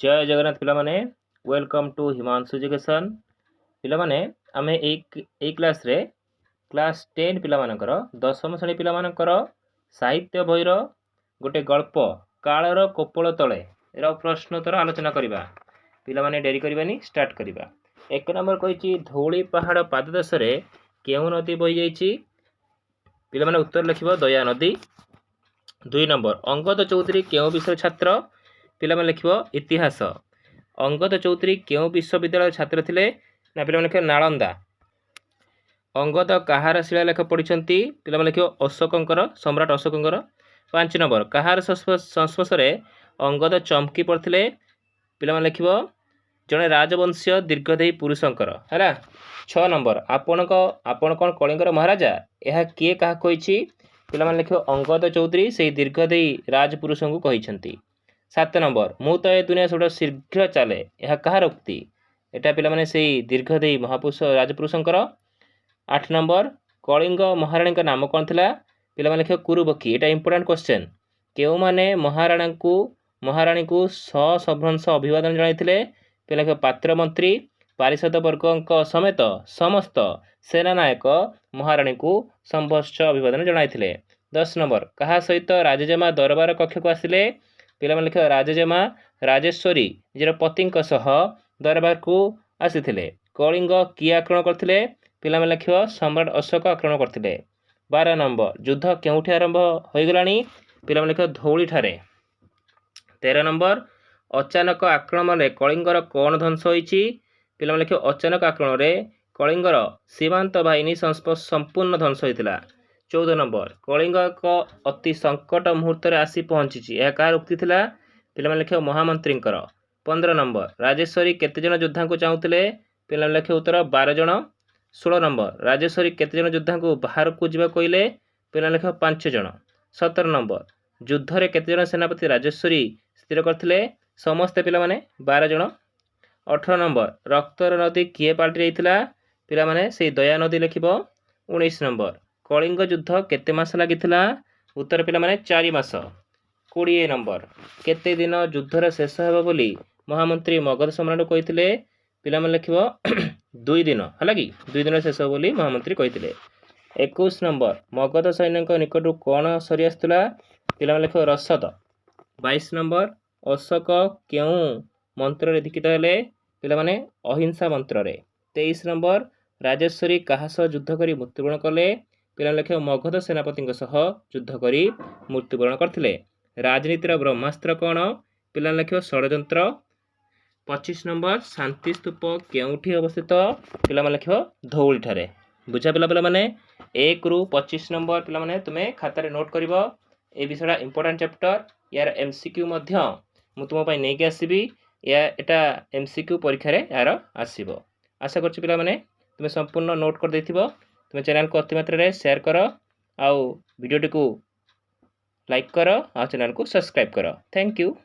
जय जगन्नाथ पिला माने वेलकम टू हिमांशु एजुकेशन पिला माने आमे एक क्लास रे क्लास 10 पिला मानकर दशम श्रेणी पिला मानकर साहित्य बहिर गोटे गल्प कालर कोपल तले एरा प्रश्नोत्तर आलोचना करिबा पिला माने डेरी करबानी स्टार्ट करिबा। एक नंबर कहिछि धौली पहाड़ पाददेश रे केउ नदी बहि जाइछि पिला माने उत्तर लिखिबो दया नदी। 2 नंबर अंगद चौधरी केउ विषय छात्र पिला माने लिखिबो इतिहास। अंगद चौधरी केउ विश्वविद्यालय छात्र थिले ना पिला माने लिखिबो नालंदा। अंगद काहार शिलालेख पढ़िछंती पिला माने लिखिबो अशोकंकर सम्राट अशोकंकर। 5 नंबर काहार संस्पर्श रे अंगद चमकी पड़थिले पिला माने लिखिबो जने राजवंशीय दीर्घदेही पुरुषंकर हैला। 6 नंबर आपण कोन कलिंगर महाराजा यह किए कहा कहिछि पिला माने लिखिबो अंगद चौधरी सेही दीर्घदेही राजपुरुषंकु कहिछंती। 7 नंबर मु तो ए दुनिया सब शीघ्र चले यह कहार उक्ति एटा पिला माने सेही दीर्घदेही महापुरुष राजपुरुषंकर। 8 नंबर कलिंग महाराणी का नाम कौन थिला पिला माने लिखिबो कुरुबकी एटा इंपोर्टेंट क्वेश्चन केउ माने महाराणी को सभ्रंश अभिवादन जणाइथिले पिला लिखिबो पात्र मंत्री पारिषद वर्गक समेत समस्त सेनानायक महाराणी को संभ्रंश अभिवादन जणाइथिले। 10 नंबर कहा सहित राजजेमा दरबार कक्ष को आसिले पिला माने लिखिबो राजजेमा राजेश्वरी निजर पतिंक सह दरबार को आसीथिले। कलिंग किए आक्रमण करथिले पिला माने लिखिबो सम्राट अशोक आक्रमण करथिले। 12 नंबर युद्ध केउठी आरंभ होई गलानी पिला माने लिखिबो धौली ठारे। 13 नंबर अचानक आक्रमण रे कलिंगर कोन ध्वंस होईची पिला माने लिखिबो अचानक आक्रमण रे कलिंगर सीमांत बाहिनी संपूर्ण ध्वंस होइतिला। 14 नंबर कलिंग एक अति संकट मुहूर्त रे आसी पहुंची यह कार उक्ति थिला पिला माने लिखिबो महामंत्रींकर। 15 नंबर राजेश्वरी केते जन योद्धा को चाहुतिले पिला माने लिखिबो उत्तर 12 जन। 16 नंबर राजेश्वरी केते जन योद्धा को बाहर को जिबा कइले पिला माने लिखिबो 5 जन। 17 नंबर युद्ध रे केते जन सेनापति राजेश्वरी स्थिर करथिले समस्त पिला माने 12 जन। 18 नंबर रक्तर नदी किए पाल्टी जाइतिला पिला माने सेही दया नदी लिखिबो। 19 नंबर कलिंग युद्ध केते मास लागिथिला उत्तर पिला माने 4 मास। 20 नंबर केते दिन युद्ध रे शेष हेबो बोली महामंत्री मगध सम्राट कहिथिले पिला माने लिखिबो 2 दिन हला कि 2 दिन शेष हेबो बोली महामंत्री कहिथिले। 21 नंबर मगध सैन्यक निकटू कोन सरी आस्तुला पिला माने लिखिबो रसद। 22 नंबर अशोक केउ मंत्र रे दीक्षित हेले पिला माने अहिंसा मंत्र रे। 23 नंबर राजेश्वरी काहा सह युद्ध करी मृत्युवरण कले पिला लिखिबो मगध सेनापति सह युद्ध करी मृत्युवरण करथिले। राजनीतिर ब्रह्मास्त्र कोन पिला लिखिबो षड्यंत्र। 25 नंबर शांति स्तूप केउठी अवस्थित पिला लिखिबो धौली ठारे। बुझा पिला माने 1 रु 25 नंबर पिला माने तुमे खाता रे नोट करिवो ए विषयटा इंपोर्टेंट चैप्टर यार एमसीक्यू मध्य मु तुम पई नेकी आसीबी या एटा एमसीक्यू परीक्षा रे यार आसीबो। आशा करछि पिला माने तुमे संपूर्ण नोट कर देथिबो। तुम चैनल को अति मात्रा रे शेयर करो आउ वीडियो को लाइक करो और चैनल को सब्सक्राइब करो। Thank you.